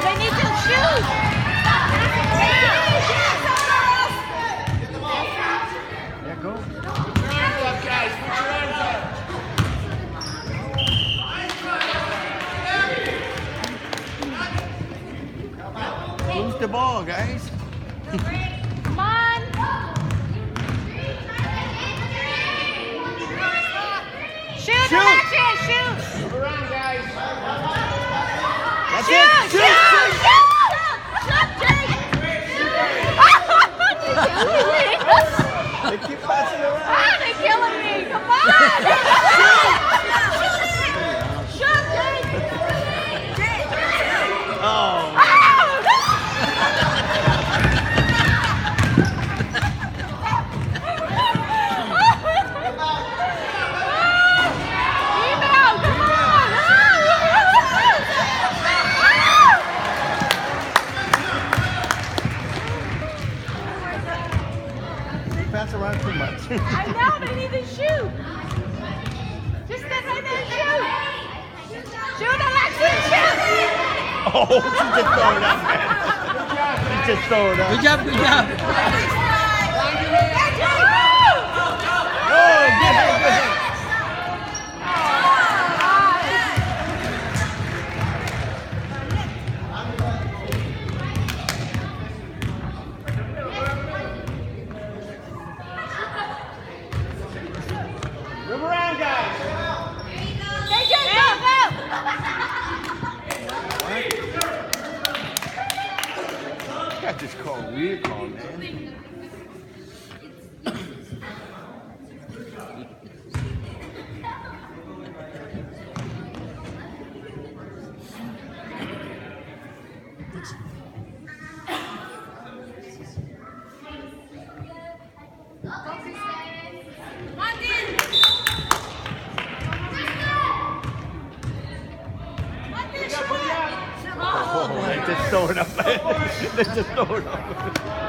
They need to shoot. Yeah, go. Hands up, guys. Put your hands up. Lose the ball, guys. Come on. Shoot, Alexis, shoot. Move around, guys. That's Shoot, it. shoot, shoot. Shoot, Jake. They keep passing around. Ah, they're killing me. Come on. Shoot, Jake. Oh. Pass around too much. I know, they need to shoot. Just stand right there and shoot. Shoot, Alexis, shoot. Oh, she just throw it up, man. She just throw it up. Good job, good job. Oh, good hit, good hit. Move around, guys. JJ, go, go. Got this call, weird call, man. Oh, they just throw it up. They just throw it up.